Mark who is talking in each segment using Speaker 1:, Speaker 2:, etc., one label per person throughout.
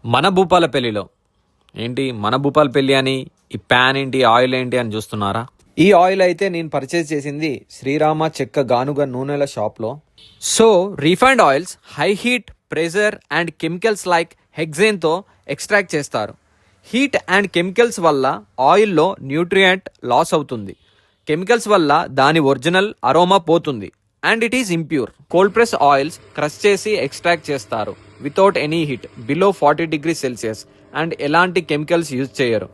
Speaker 1: మన భూపాలపల్లిలో ఏంటి మన భూపాలపల్లి అని ఈ ప్యాన్ ఏంటి ఆయిల్ ఏంటి అని చూస్తున్నారా? ఈ ఆయిల్ అయితే నేను పర్చేస్ చేసింది శ్రీరామ చెక్క గానుగ నూనెల షాప్లో. So refined oils high heat, pressure and chemicals like హెక్సేన్తో ఎక్స్ట్రాక్ట్ చేస్తారు. హీట్ అండ్ కెమికల్స్ వల్ల ఆయిల్లో న్యూట్రియంట్ లాస్ అవుతుంది. కెమికల్స్ వల్ల దాని ఒరిజినల్ అరోమా పోతుంది and it is impure. Cold press oils crush చేసి ఎక్స్ట్రాక్ట్ చేస్తారు without any heat, below 40 degrees Celsius and ఎలాంటి కెమికల్స్ యూజ్ చేయరు.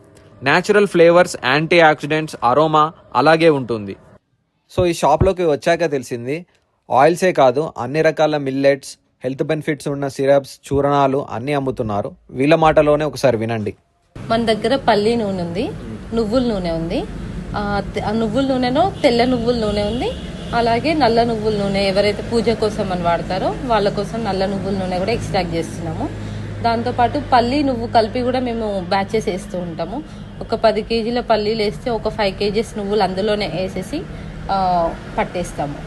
Speaker 1: Natural flavours, antioxidants, aroma అలాగే ఉంటుంది. సో ఈ షాప్లోకి వచ్చాక తెలిసింది ఆయిల్సే కాదు అన్ని రకాల మిల్లెట్స్, హెల్త్ బెనిఫిట్స్ ఉన్న సిరప్స్, చూర్ణాలు అన్నీ అమ్ముతున్నారు. వీళ్ళ మాటలోనే ఒకసారి వినండి.
Speaker 2: మన దగ్గర పల్లి నూనె ఉంది, నువ్వుల నూనె ఉంది. నువ్వుల నూనెలో తెల్ల నువ్వుల నూనె ఉంది, అలాగే నల్ల నువ్వుల నూనె ఎవరైతే పూజ కోసం అని వాడతారో వాళ్ళ కోసం నల్ల నువ్వుల నూనె కూడా ఎక్స్ట్రాక్ట్ చేస్తున్నాము. దాంతోపాటు పల్లి నువ్వు కలిపి కూడా మేము బ్యాచెస్ వేస్తూ ఉంటాము. ఒక 10 kgల పల్లీలు వేస్తే ఒక 5 kgs నువ్వులు అందులోనే వేసేసి పట్టేస్తాము.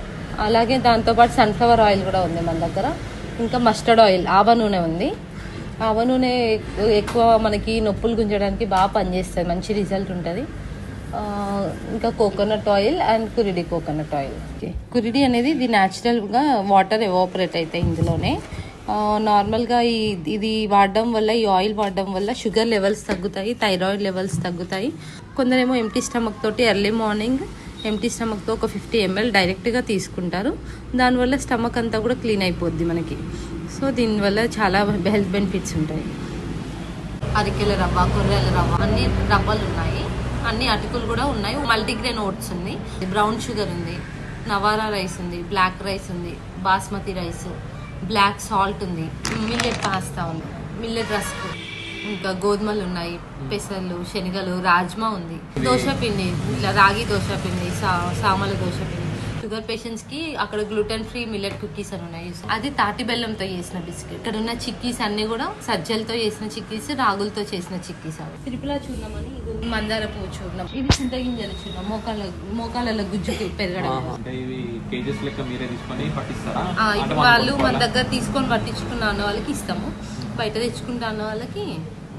Speaker 2: అలాగే దాంతోపాటు సన్ఫ్లవర్ ఆయిల్ కూడా ఉంది మన దగ్గర. ఇంకా మస్టర్డ్ ఆయిల్, ఆవ నూనె ఉంది. ఆవ నూనె ఎక్కువ మనకి నొప్పులు గుంజడానికి బాగా పనిచేస్తుంది, మంచి రిజల్ట్ ఉంటుంది. ఇంకా coconut oil and Kuridi coconut oil. Kuridi అనేది ఇది న్యాచురల్గా వాటర్ ఎవాపరేట్ అవుతాయి ఇందులోనే. నార్మల్గా ఇది వాడడం వల్ల, ఈ ఆయిల్ వాడడం వల్ల షుగర్ లెవెల్స్ తగ్గుతాయి, థైరాయిడ్ లెవెల్స్ తగ్గుతాయి. కొందరేమో ఎంటీ స్టమక్ తోటి ఎర్లీ మార్నింగ్ ఎంటీ స్టమక్తో ఒక 50 ml డైరెక్ట్గా తీసుకుంటారు. దానివల్ల స్టమక్ అంతా కూడా క్లీన్ అయిపోద్ది మనకి. సో దీనివల్ల చాలా హెల్త్ బెనిఫిట్స్ ఉంటాయి. అరికెల రవ్వ, కొర్రెల రవ్వ, అన్ని రవ్వలు ఉన్నాయి, అన్ని అటుకులు కూడా ఉన్నాయి. మల్టీగ్రెయిన్ ఓట్స్ ఉంది, బ్రౌన్ షుగర్ ఉంది, నవారా రైస్ ఉంది, బ్లాక్ రైస్ ఉంది, బాస్మతి రైస్, బ్లాక్ సాల్ట్ ఉంది, మిల్లెట్ పాస్తా ఉంది, మిల్లెట్ రస్క్, ఇంకా గోధుమలు ఉన్నాయి, పెసర్లు, శనగలు, రాజ్మా ఉంది, దోశ పిండి, ఇట్లా రాగి దోశ పిండి, సామల దోశ పిండి. షుగర్ పేషెంట్స్ కి అక్కడ గ్లూటెన్ ఫ్రీ మిల్లెట్ కుకీస్ అని ఉన్నాయి. అది తాటి బెల్లంతో చేసిన బిస్కెట్. ఇక్కడ ఉన్న చిక్కీస్ అన్ని కూడా సజ్జలతో చేసిన చిక్కీస్, రాగులతో చేసిన చిక్కీస్. అవి త్రిపుల చూర్ణం అని, మందార పువ్వు చూర్ణం, ఇది చింతగింజల చూర్ణం, మోకాళ్ళ గుజ్జు పెరగడం. వాళ్ళు మన దగ్గర తీసుకొని పట్టించుకున్న అన్న వాళ్ళకి ఇస్తాము, బయట తెచ్చుకుంటా అన్న వాళ్ళకి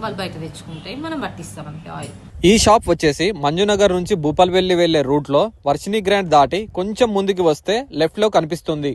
Speaker 2: వాళ్ళు బయట తెచ్చుకుంటే మనం పట్టిస్తాం అంతే ఆయిల్.
Speaker 1: ఈ షాప్ వచ్చేసి మంజునగర్ నుంచి భూపాలపల్లి వెళ్లే రూట్ లో వర్షిని గ్రాండ్ దాటి కొంచెం ముందుకు వస్తే లెఫ్ట్ లో కనిపిస్తుంది.